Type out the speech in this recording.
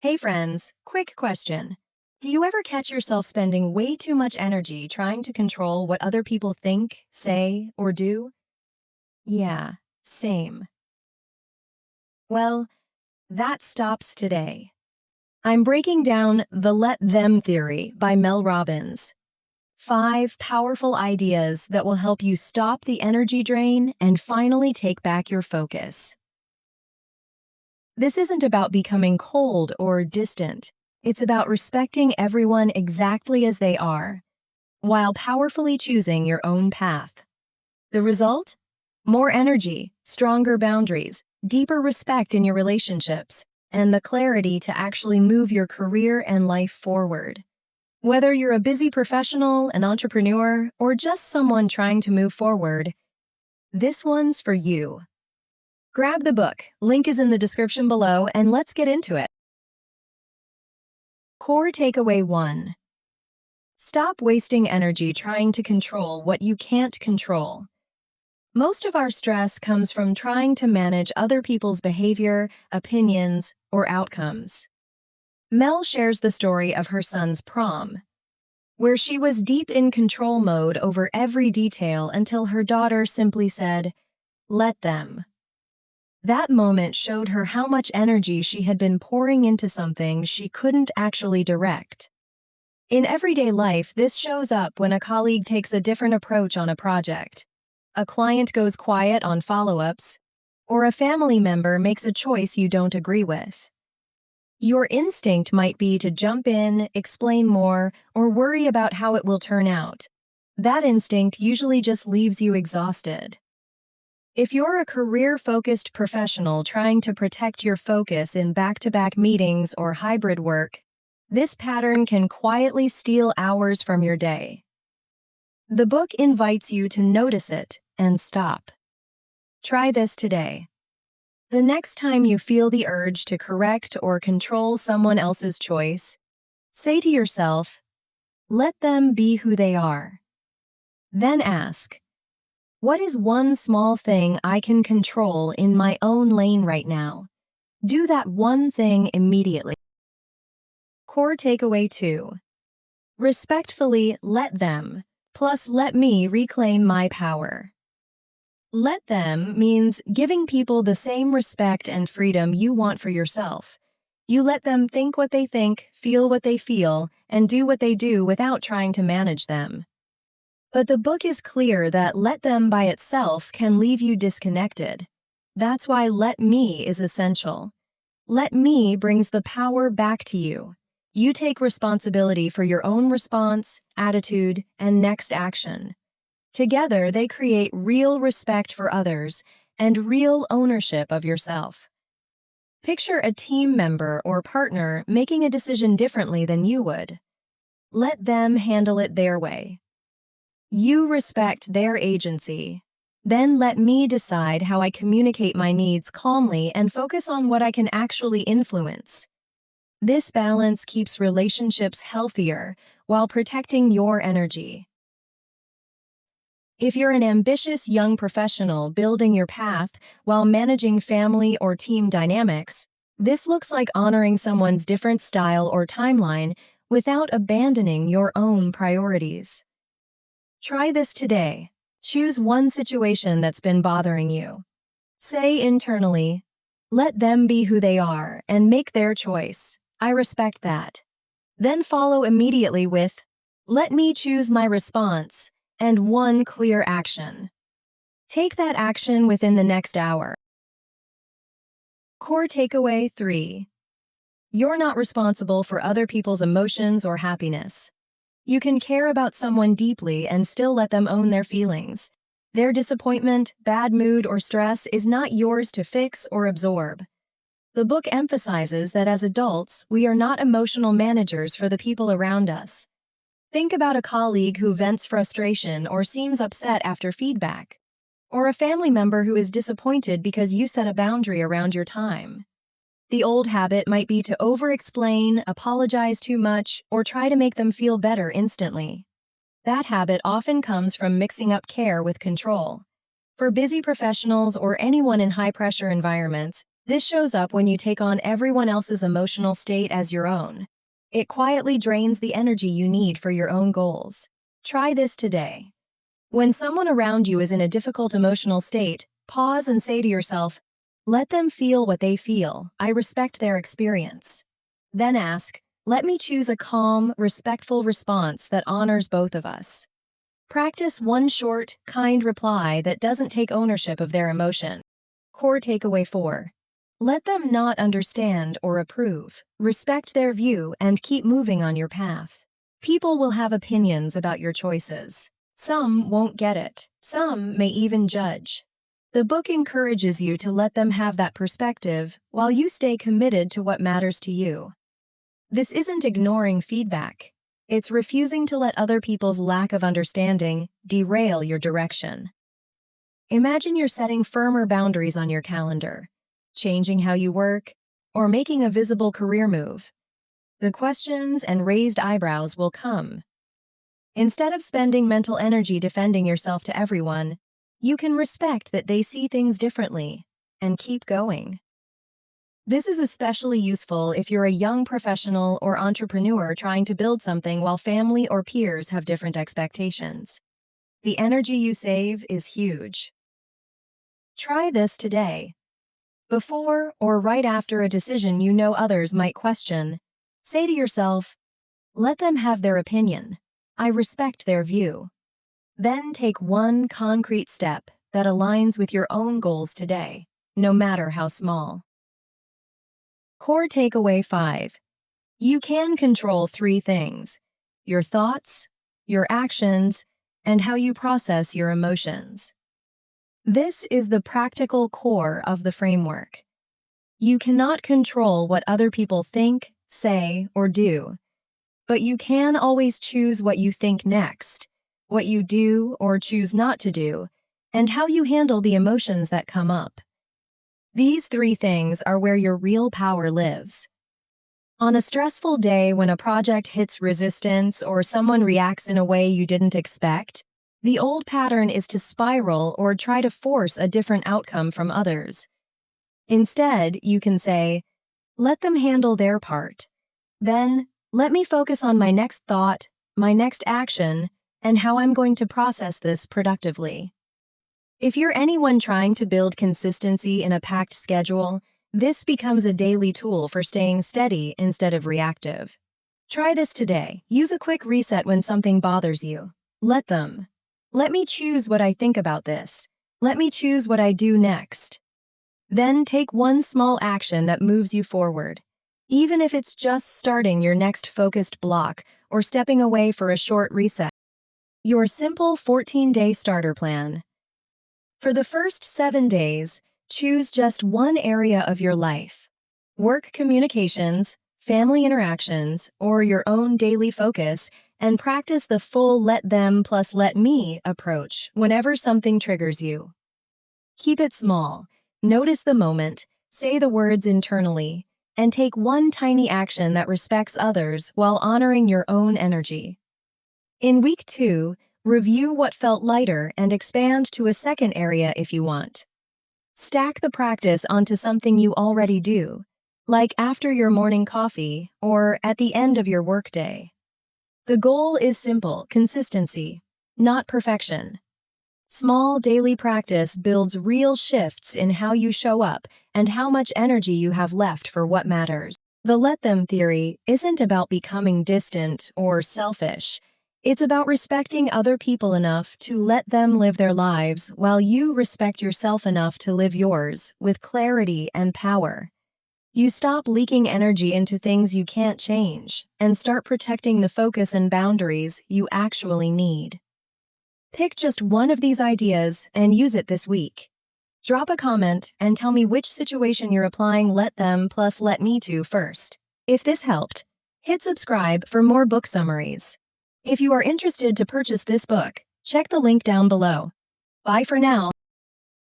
Hey friends, quick question. Do you ever catch yourself spending way too much energy trying to control what other people think, say, or do? Yeah, same. Well, that stops today. I'm breaking down the Let Them Theory by Mel Robbins. 5 powerful ideas that will help you stop the energy drain and finally take back your focus. This isn't about becoming cold or distant. It's about respecting everyone exactly as they are, while powerfully choosing your own path. The result? More energy, stronger boundaries, deeper respect in your relationships, and the clarity to actually move your career and life forward. Whether you're a busy professional, an entrepreneur, or just someone trying to move forward, this one's for you. Grab the book, link is in the description below, and let's get into it. Core Takeaway 1. Stop wasting energy trying to control what you can't control. Most of our stress comes from trying to manage other people's behavior, opinions, or outcomes. Mel shares the story of her son's prom, where she was deep in control mode over every detail until her daughter simply said, "Let them." That moment showed her how much energy she had been pouring into something she couldn't actually direct. In everyday life, this shows up when a colleague takes a different approach on a project, a client goes quiet on follow-ups, or a family member makes a choice you don't agree with. Your instinct might be to jump in, explain more, or worry about how it will turn out. That instinct usually just leaves you exhausted. If you're a career-focused professional trying to protect your focus in back-to-back meetings or hybrid work, this pattern can quietly steal hours from your day. The book invites you to notice it and stop. Try this today. The next time you feel the urge to correct or control someone else's choice, say to yourself, "Let them be who they are." Then ask, what is one small thing I can control in my own lane right now? Do that one thing immediately. Core Takeaway 2. Respectfully let them, plus let me reclaim my power. Let them means giving people the same respect and freedom you want for yourself. You let them think what they think, feel what they feel, and do what they do without trying to manage them. But the book is clear that let them by itself can leave you disconnected. That's why let me is essential. Let me brings the power back to you. You take responsibility for your own response, attitude, and next action. Together, they create real respect for others and real ownership of yourself. Picture a team member or partner making a decision differently than you would. Let them handle it their way. You respect their agency. Then let me decide how I communicate my needs calmly and focus on what I can actually influence. This balance keeps relationships healthier while protecting your energy. If you're an ambitious young professional building your path while managing family or team dynamics, this looks like honoring someone's different style or timeline without abandoning your own priorities. Try this today. Choose one situation that's been bothering you. Say internally, "Let them be who they are and make their choice. I respect that." Then follow immediately with, "Let me choose my response," and one clear action. Take that action within the next hour. Core Takeaway 3. You're not responsible for other people's emotions or happiness. You can care about someone deeply and still let them own their feelings. Their disappointment, bad mood, or stress is not yours to fix or absorb. The book emphasizes that as adults, we are not emotional managers for the people around us. Think about a colleague who vents frustration or seems upset after feedback, or a family member who is disappointed because you set a boundary around your time. The old habit might be to over-explain, apologize too much, or try to make them feel better instantly. That habit often comes from mixing up care with control. For busy professionals or anyone in high-pressure environments, This shows up when you take on everyone else's emotional state as your own. It quietly drains the energy you need for your own goals. Try this today. When someone around you is in a difficult emotional state, pause and say to yourself, let them feel what they feel. I respect their experience. Then ask, let me choose a calm, respectful response that honors both of us. Practice one short, kind reply that doesn't take ownership of their emotion. Core takeaway 4. Let them not understand or approve. Respect their view and keep moving on your path. People will have opinions about your choices. Some won't get it. Some may even judge. The book encourages you to let them have that perspective while you stay committed to what matters to you. This isn't ignoring feedback. It's refusing to let other people's lack of understanding derail your direction. Imagine you're setting firmer boundaries on your calendar, changing how you work, or making a visible career move. The questions and raised eyebrows will come. Instead of spending mental energy defending yourself to everyone, you can respect that they see things differently and keep going. This is especially useful if you're a young professional or entrepreneur trying to build something while family or peers have different expectations. The energy you save is huge. Try this today. Before or right after a decision you know others might question, say to yourself, let them have their opinion. I respect their view. Then take one concrete step that aligns with your own goals today, no matter how small. Core takeaway 5. You can control 3 things: your thoughts, your actions, and how you process your emotions. This is the practical core of the framework. You cannot control what other people think, say, or do, but you can always choose what you think next, what you do or choose not to do, and how you handle the emotions that come up. These 3 things are where your real power lives. On a stressful day when a project hits resistance or someone reacts in a way you didn't expect, the old pattern is to spiral or try to force a different outcome from others. Instead, you can say, let them handle their part. Then, let me focus on my next thought, my next action, and how I'm going to process this productively. If you're anyone trying to build consistency in a packed schedule, this becomes a daily tool for staying steady instead of reactive. Try this today. Use a quick reset when something bothers you. Let them. Let me choose what I think about this. Let me choose what I do next. Then take one small action that moves you forward, even if it's just starting your next focused block or stepping away for a short reset. Your simple 14-day starter plan. For the first 7 days, choose just one area of your life: work communications, family interactions, or your own daily focus, and practice the full let them plus let me approach whenever something triggers you. Keep it small. Notice the moment, say the words internally, and take one tiny action that respects others while honoring your own energy. In week 2, review what felt lighter and expand to a second area if you want. Stack the practice onto something you already do, like after your morning coffee or at the end of your workday. The goal is simple: consistency, not perfection. Small daily practice builds real shifts in how you show up and how much energy you have left for what matters. The let them theory isn't about becoming distant or selfish. It's about respecting other people enough to let them live their lives while you respect yourself enough to live yours with clarity and power. You stop leaking energy into things you can't change and start protecting the focus and boundaries you actually need. Pick just one of these ideas and use it this week. Drop a comment and tell me which situation you're applying let them plus let me to first. If this helped, hit subscribe for more book summaries. If you are interested to purchase this book, check the link down below. Bye for now.